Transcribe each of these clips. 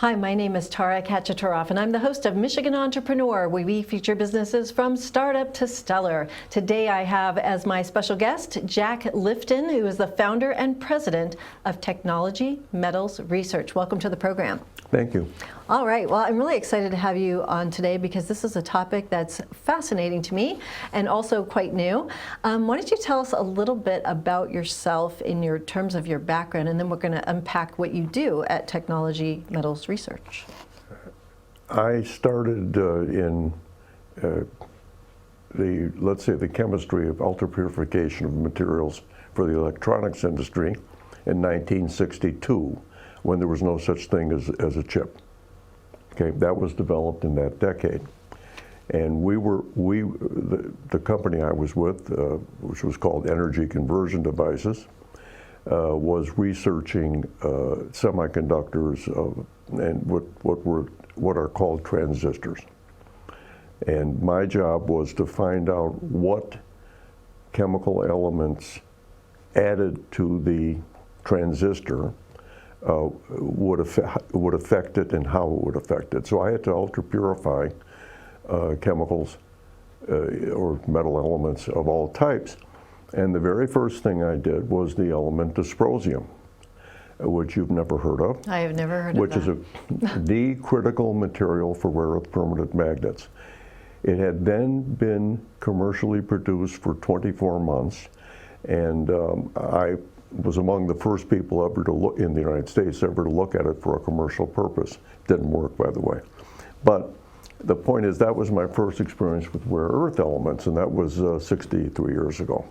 Hi, my name is Tara Kachataroff, and I'm the host of Michigan Entrepreneur, where we feature businesses from startup to stellar. Today I have as my special guest Jack Lifton, who is the founder and president of Technology Metals Research. Welcome to the program. Thank you. All right, well, I'm really excited to have you on today because this is a topic that's fascinating to me and also quite new. Why don't you tell us a little bit about yourself in your terms of your background, and then we're going to unpack what you do at Technology Metals Research. I started in let's say the chemistry of ultrapurification of materials for the electronics industry in 1962, when there was no such thing as a chip. Okay, that was developed in that decade. And the company I was with, which was called Energy Conversion Devices, was researching semiconductors and what are called transistors. And my job was to find out what chemical elements added to the transistor would affect it and how it would affect it. So I had to ultra-purify chemicals or metal elements of all types. And the very first thing I did was the element dysprosium, which you've never heard of. I have never heard of that. Which is the critical material for rare earth permanent magnets. It had then been commercially produced for 24 months, and I was among the first people ever to look in the United States ever to look at it for a commercial purpose. Didn't work, by the way. But the point is, that was my first experience with rare earth elements, and that was 63 years ago.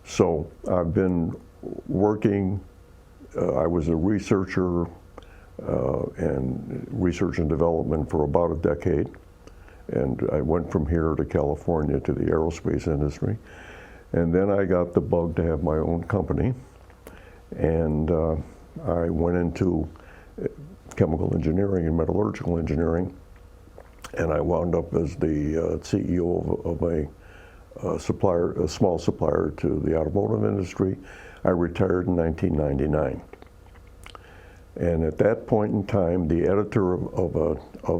So I've been working, I was a researcher and research and development for about a decade. And I went from here to California to the aerospace industry. And then I got the bug to have my own company. And I went into chemical engineering and metallurgical engineering. And I wound up as the CEO of a small supplier to the automotive industry. I retired in 1999. And at that point in time, the editor of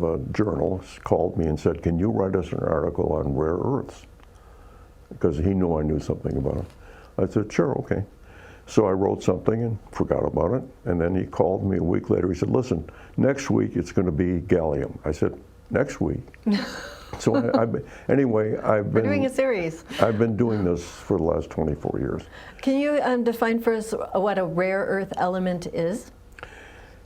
a journal called me and said, "Can you write us an article on rare earths?" Because he knew I knew something about it. I said, "Sure, okay." So I wrote something and forgot about it. And then he called me a week later. He said, "Listen, next week it's going to be gallium." I said, "Next week?" So anyway, We're doing a series. I've been doing this for the last 24 years. Can you define for us what a rare earth element is?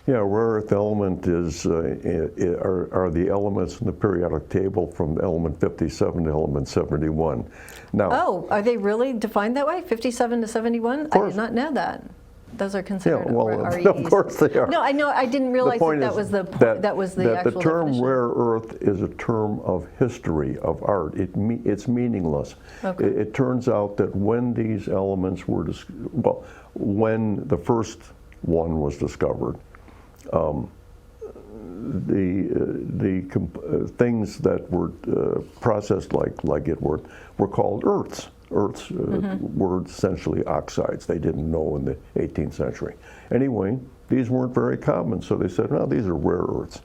Yeah, a rare earth element are the elements in the periodic table from element 57 to element 71. Now, oh, are they really defined that way, 57 to 71? I did not know that. Those are considered REs. Of course they are. No, I know. I didn't realize that was the point. That was the actual the term definition. Rare earth is a term of history, of art. It's meaningless. Okay. It turns out that when these elements were when the first one was discovered, things that were processed like it were called earths. Earths were essentially oxides. They didn't know in the 18th century. Anyway, these weren't very common, so they said, "No, these are rare earths."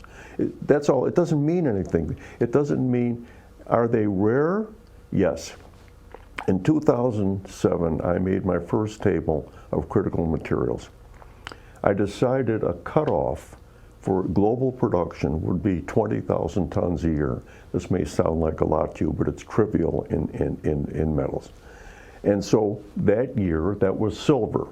That's all. It doesn't mean anything. It doesn't mean, are they rare? Yes. In 2007, I made my first table of critical materials. I decided a cutoff for global production would be 20,000 tons a year. This may sound like a lot to you, but it's trivial in metals. And so that year, that was silver.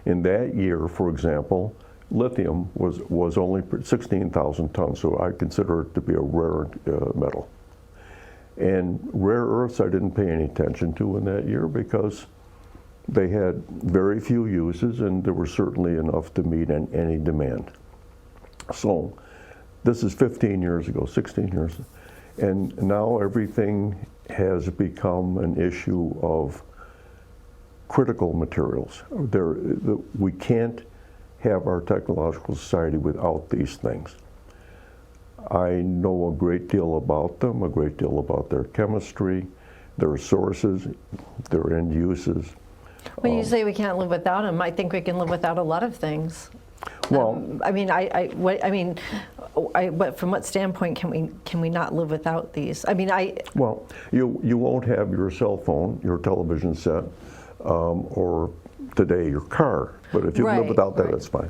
In that year, for example, lithium was only 16,000 tons, so I consider it to be a rare metal. And rare earths I didn't pay any attention to in that year because they had very few uses, and there were certainly enough to meet any demand. So this is 15 years ago, 16 years, and now everything has become an issue of critical materials. We can't have our technological society without these things. I know a great deal about them, a great deal about their chemistry, their sources, their end uses. When you say we can't live without them, I think we can live without a lot of things. Well, I mean, but from what standpoint can we not live without these? I mean, well, you won't have your cell phone, your television set, or today your car. But if you can live Right, without that, right. that's fine.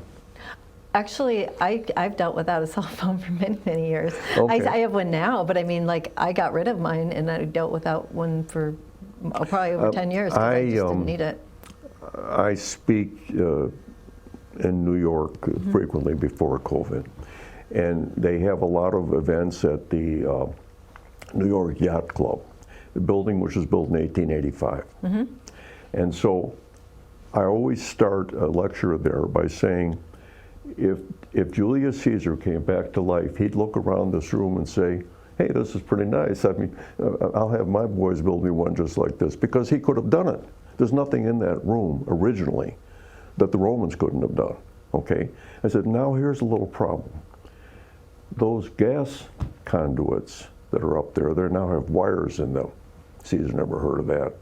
Actually, I've dealt without a cell phone for many, many years. Okay. I have one now, but I mean, like, I got rid of mine and I dealt without one for probably over 10 years because I just didn't need it. I speak in New York frequently before COVID, and they have a lot of events at the New York Yacht Club, the building which was built in 1885. And so I always start a lecture there by saying, if Julius Caesar came back to life, he'd look around this room and say, hey, this is pretty nice. I mean, I'll have my boys build me one just like this, because he could have done it. There's nothing in that room originally that the Romans couldn't have done, okay? I said, now here's a little problem. Those gas conduits that are up there, they now have wires in them. Caesar never heard of that.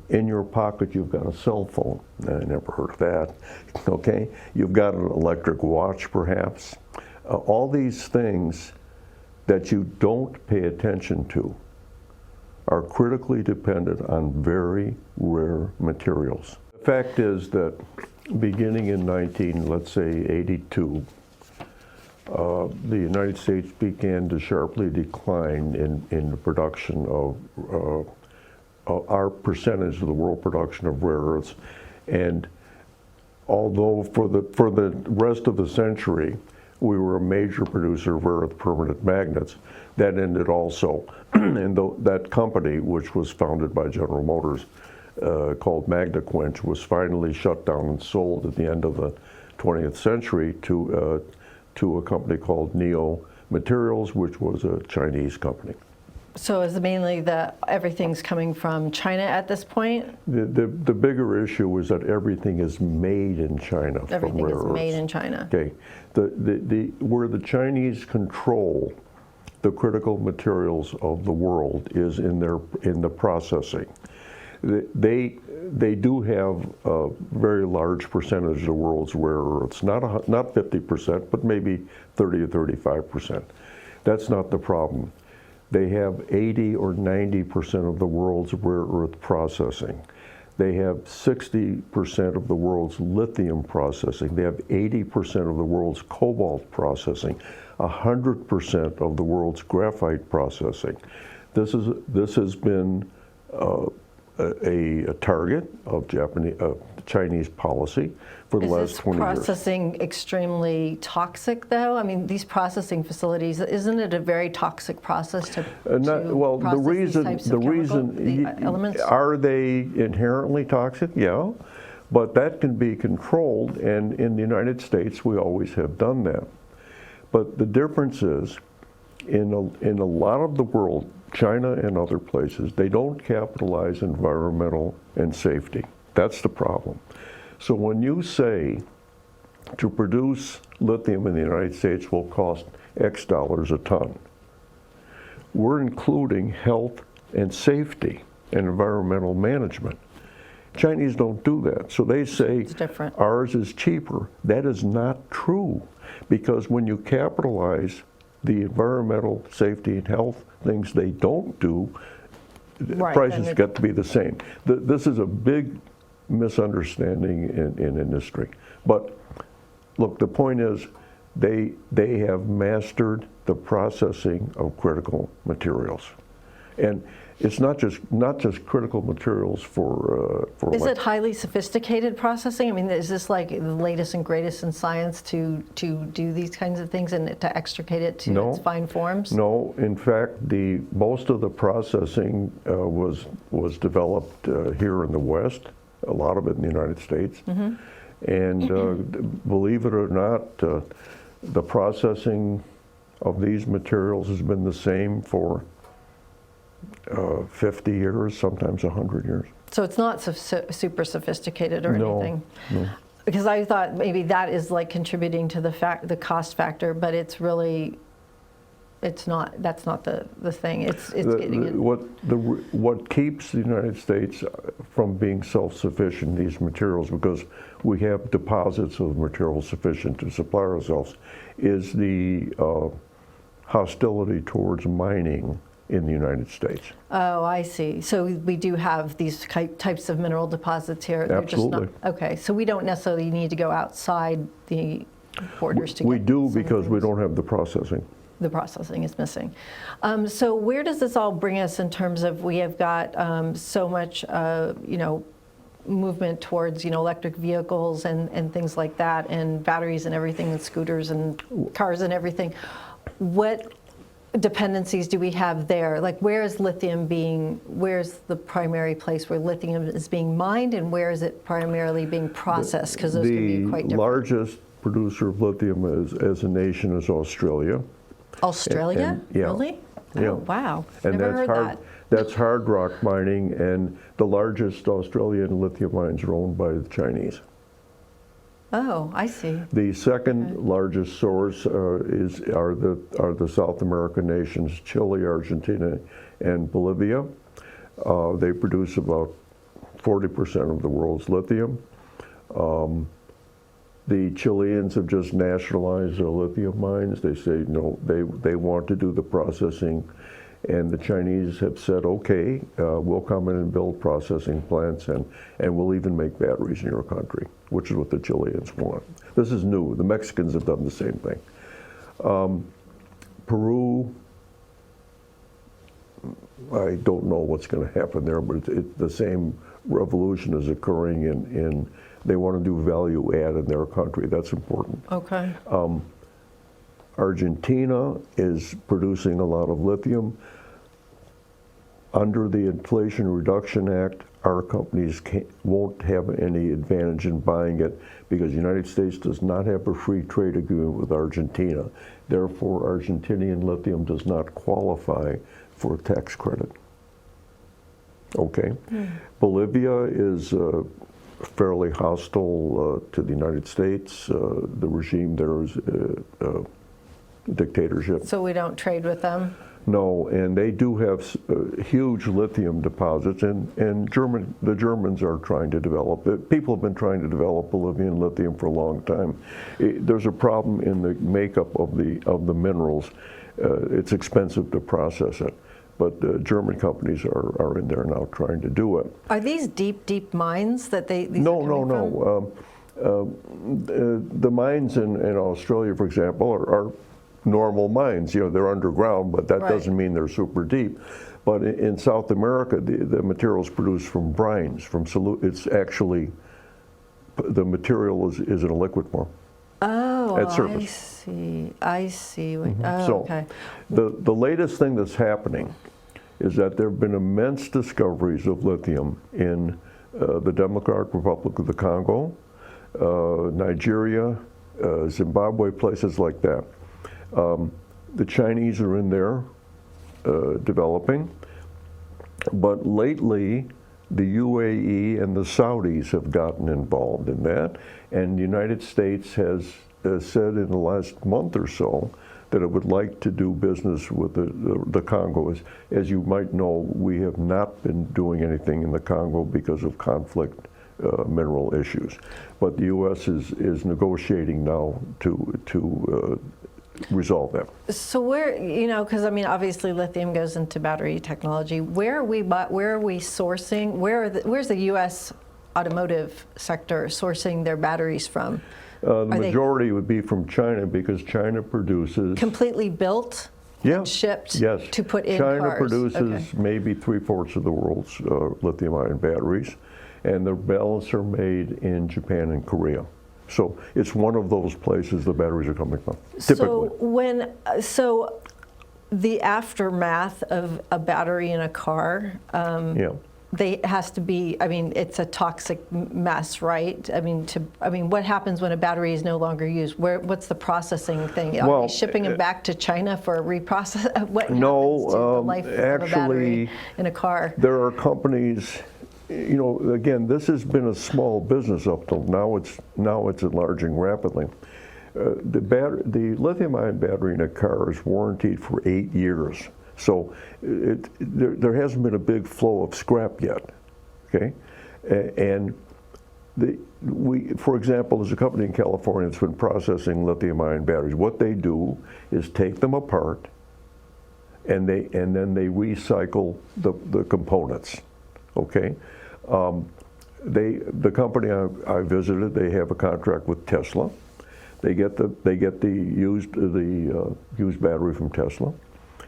In your pocket, you've got a cell phone. I never heard of that, okay? You've got an electric watch, perhaps. All these things that you don't pay attention to are critically dependent on very rare materials. The fact is that beginning in let's say 82, the United States began to sharply decline in the production of our percentage of the world production of rare earths. And although for the rest of the century, we were a major producer of rare earth permanent magnets, that ended also. And that company, which was founded by General Motors, called MagnaQuench, was finally shut down and sold at the end of the 20th century to a company called Neo Materials, which was a Chinese company. So is it mainly that everything's coming from China at this point? The bigger issue is that everything is made in China. Everything from rare is earths. made in China. Okay, where the Chinese control the critical materials of the world is in the processing. They do have a very large percentage of the world's rare earths, not 50%, but maybe 30 or 35%. That's not the problem. They have 80 or 90% of the world's rare earth processing. They have 60% of the world's lithium processing. They have 80% of the world's cobalt processing, 100% of the world's graphite processing. This has been a target of Chinese policy for the last 20 years. Is this processing extremely toxic, though? I mean, these processing facilities, isn't it a very toxic process to well, process the the elements? Are they inherently toxic? Yeah, but that can be controlled, and in the United States, we always have done that. But the difference is, in a lot of the world, China and other places, they don't capitalize environmental and safety. That's the problem. So when you say to produce lithium in the United States will cost X dollars a ton, we're including health and safety and environmental management. Chinese don't do that. So they say it's different. Ours is cheaper. That is not true, because when you capitalize the environmental safety and health things they don't do, Right, prices get to be the same. This is a big misunderstanding in industry. But look, the point is they have mastered the processing of critical materials. And it's not just critical materials for Is it highly sophisticated processing? I mean, is this like the latest and greatest in science to do these kinds of things and to extricate it to its fine forms? No, in fact, most of the processing was developed here in the West, a lot of it in the United States. Mm-hmm. And believe it or not, the processing of these materials has been the same for 50 years, sometimes 100 years. So it's not super sophisticated or anything? No. Because I thought maybe that is like contributing to the cost factor, but it's really it's not. That's not the thing. It's getting in. What keeps the United States from being self-sufficient in these materials, because we have deposits of material sufficient to supply ourselves, is the hostility towards mining in the United States. Oh, I see. So we do have these types of mineral deposits here. They're Absolutely. Just not, okay, so we don't necessarily need to go outside the borders to We get do some because we things. don't have the processing. The processing is missing. So where does this all bring us in terms of we have got so much, movement towards, electric vehicles and things like that, and batteries and everything, and scooters and cars and everything. What dependencies do we have there? Like, where's the primary place where lithium is being mined, and where is it primarily being processed? Because those can be quite different. The largest producer of lithium as a nation is Australia. Australia? Yeah. Really? Yeah. Oh, wow. And Never heard that. that's hard rock mining, and the largest Australian lithium mines are owned by the Chinese. Oh, I see. The second largest source are the South American nations, Chile, Argentina, and Bolivia. They produce about 40% of the world's lithium. The Chileans have just nationalized their lithium mines. They say no, they want to do the processing, and the Chinese have said, okay, we'll come in and build processing plants, and we'll even make batteries in your country, which is what the Chileans want. This is new. The Mexicans have done the same thing. Peru, I don't know what's going to happen there, but the same revolution is occurring in they want to do value add in their country. That's important. Okay. Argentina is producing a lot of lithium. Under the Inflation Reduction Act, our companies won't have any advantage in buying it because the United States does not have a free trade agreement with Argentina. Therefore, Argentinian lithium does not qualify for a tax credit. Okay. Bolivia is fairly hostile to the United States. The regime there is dictatorship. So we don't trade with them? No, and they do have huge lithium deposits, and the Germans are trying to develop it. People have been trying to develop Bolivian lithium for a long time. There's a problem in the makeup of the minerals. It's expensive to process it. But German companies are in there now trying to do it. Are these deep mines that these No, are no. The mines in Australia, for example, are normal mines. They're underground, but that doesn't mean they're super deep. But in South America, the material is produced from brines, it's actually, the material is in a liquid form. Oh, at surface. I see. Oh, So okay. the latest thing that's happening is that there have been immense discoveries of lithium in the Democratic Republic of the Congo, Nigeria, Zimbabwe, places like that. The Chinese are in there developing, but lately the UAE and the Saudis have gotten involved in that, and the United States has said in the last month or so that it would like to do business with the Congo. As you might know, we have not been doing anything in the Congo because of conflict mineral issues, but the U.S. is negotiating now to resolve that. So where, because obviously lithium goes into battery technology. Where are we sourcing? Where's the U.S. automotive sector sourcing their batteries from? The majority would be from China because China produces completely built, and shipped to put in China cars. produces maybe 3/4 of the world's lithium-ion batteries, and the balance are made in Japan and Korea. So it's one of those places the batteries are coming from, typically. So the aftermath of a battery in a car, has to be, it's a toxic mess, right? What happens when a battery is no longer used? What's the processing thing? Are they shipping them back to China for a reprocess? What happens to the life of a battery in a car? There are companies. Again, this has been a small business up till now. It's enlarging rapidly. the lithium-ion battery in a car is warranted for 8 years. So there hasn't been a big flow of scrap yet, okay? And for example, there's a company in California that's been processing lithium-ion batteries. What they do is take them apart, and then they recycle the components, okay? The company I visited, they have a contract with Tesla. They get the used battery from Tesla.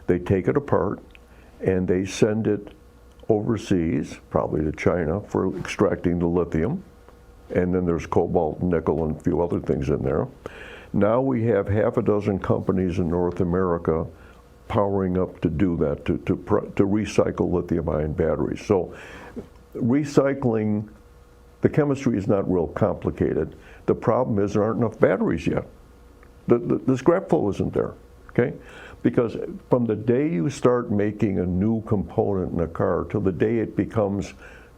They take it apart and they send it overseas, probably to China, for extracting the lithium. And then there's cobalt, nickel, and a few other things in there. Now we have half a dozen companies in North America powering up to do that, to recycle lithium-ion batteries. So recycling, the chemistry is not real complicated. The problem is there aren't enough batteries yet. The scrap flow isn't there, okay? Because from the day you start making a new component in a car till the day it becomes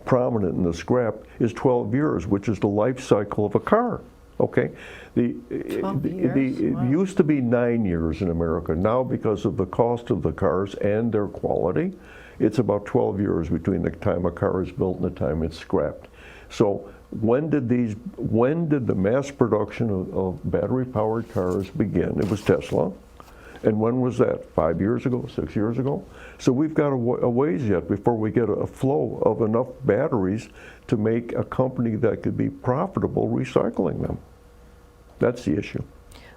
prominent in the scrap is 12 years, which is the life cycle of a car, okay? 12 years? It used to be 9 years in America. Now, because of the cost of the cars and their quality, it's about 12 years between the time a car is built and the time it's scrapped. So when did the mass production of battery-powered cars begin? It was Tesla. And when was that? 5 years ago, 6 years ago? So we've got a ways yet before we get a flow of enough batteries to make a company that could be profitable recycling them. That's the issue.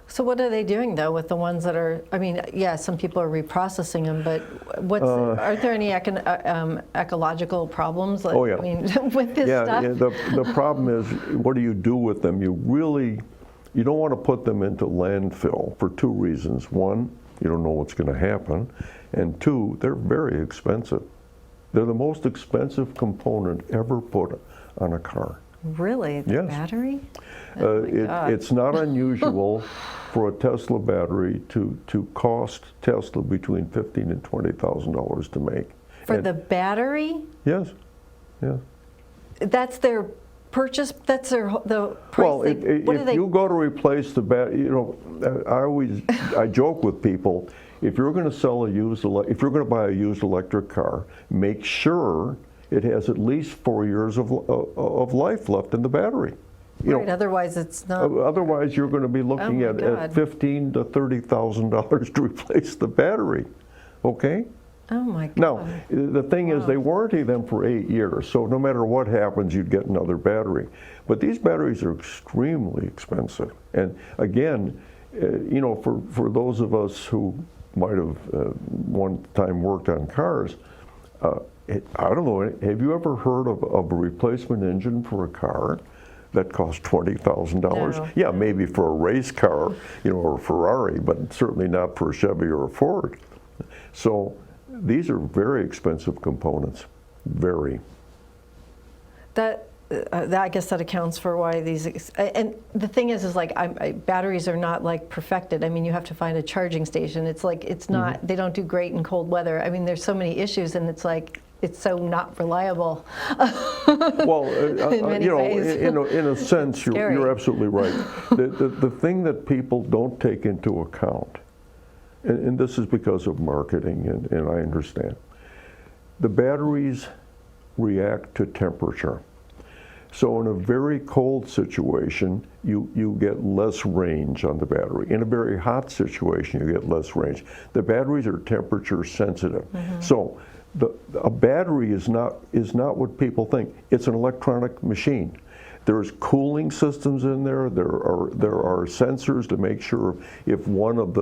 So what are they doing, though, with the ones that are, I mean, yeah, some people are reprocessing them, but aren't there any ecological problems? Like, Oh, yeah. I mean, with this stuff? Yeah, the problem is, what do you do with them? You don't want to put them into landfill for two reasons. One, you don't know what's going to happen. And two, they're very expensive. They're the most expensive component ever put on a car. Really? The Yes. battery? Oh my God. It's not unusual for a Tesla battery to cost Tesla between $15,000 and $20,000 to make. For the battery? Yes, yes. That's their purchase, that's the price? Well, if you go to replace the battery, you know, I joke with people, if you're going to if you're going to buy a used electric car, make sure it has at least 4 years of life left in the battery. Right, otherwise it's not. Otherwise, you're going to be looking at $15,000 to $30,000 to replace the battery. Okay. Oh my God. Now, the thing is, they warranty them for 8 years, so no matter what happens, you'd get another battery. But these batteries are extremely expensive. And again, you know, for those of us who might have one time worked on cars, I don't know, have you ever heard of a replacement engine for a car that costs $20,000? No. Yeah, maybe for a race car, you know, or a Ferrari, but certainly not for a Chevy or a Ford. So these are very expensive components, very. I guess that accounts for why these, and the thing is like batteries are not like perfected. I mean, you have to find a charging station. It's like, it's not, they don't do great in cold weather. I mean, there's so many issues, and it's like, it's so not reliable. Well, in many you know, ways. in a sense, you're absolutely right. The thing that people don't take into account, and this is because of marketing, and I understand, the batteries react to temperature. So in a very cold situation, you get less range on the battery. In a very hot situation, you get less range. The batteries are temperature sensitive. So a battery is not what people think. It's an electronic machine. There's cooling systems in there. There are sensors to make sure if one of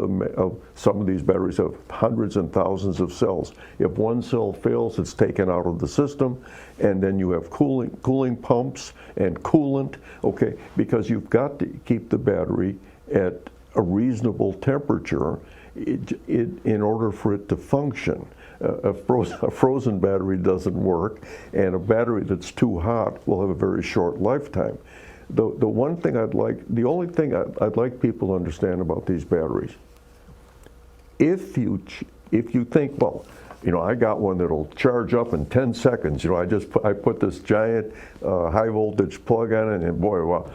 some of these batteries have hundreds and thousands of cells. If one cell fails, it's taken out of the system, and then you have cooling pumps and coolant. Okay, because you've got to keep the battery at a reasonable temperature in order for it to function. A frozen battery doesn't work, and a battery that's too hot will have a very short lifetime. The only thing I'd like people to understand about these batteries, if you think, well, you know, I got one that'll charge up in 10 seconds. You know, I put this giant high voltage plug on it, and boy, wow.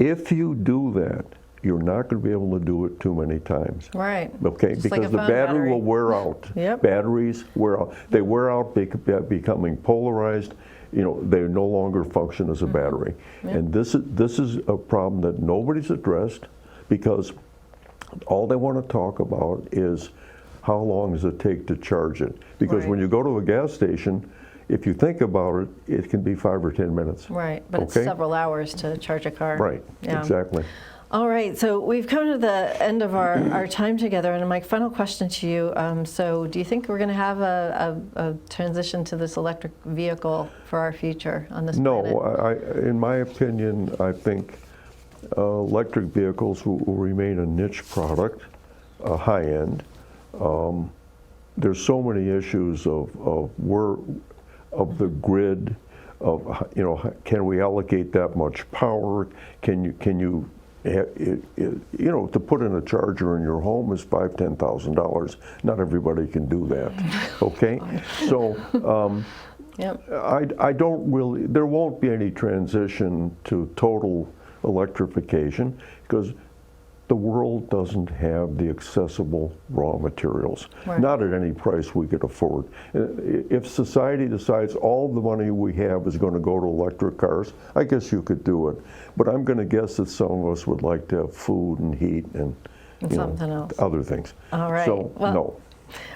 If you do that, you're not going to be able to do it too many times. Right. Okay, Just like because a the phone battery will wear out. Yep. Batteries wear out. They wear out, becoming polarized. You know, they no longer function as a battery. And this is a problem that nobody's addressed, because all they want to talk about is how long does it take to charge it. Because Right. when you go to a gas station, if you think about it, it can be 5 or 10 minutes. Right, but it's Okay? several hours to charge a car. Right, Yeah. exactly. All right, so we've come to the end of our time together, and my final question to you, so do you think we're going to have a transition to this electric vehicle for our future on this planet? No, in my opinion, I think electric vehicles will remain a niche product, high-end. There's so many issues of the grid, of, you know, can we allocate that much power? Can you you know, to put in a charger in your home is $5,000-$10,000. Not everybody can do that. Okay, so Yep. I don't really. There won't be any transition to total electrification, because the world doesn't have the accessible raw materials, Right. not at any price we could afford. If society decides all the money we have is going to go to electric cars, I guess you could do it. But I'm going to guess that some of us would like to have food and heat and you know, something else. other things. All right. So, Well, no.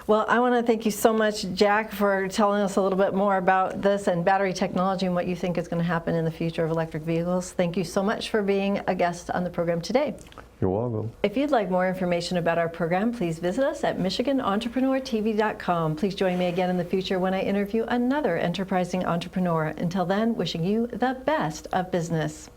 Well, I want to thank you so much, Jack, for telling us a little bit more about this and battery technology and what you think is going to happen in the future of electric vehicles. Thank you so much for being a guest on the program today. You're welcome. If you'd like more information about our program, please visit us at MichiganEntrepreneurTV.com. Please join me again in the future when I interview another enterprising entrepreneur. Until then, wishing you the best of business.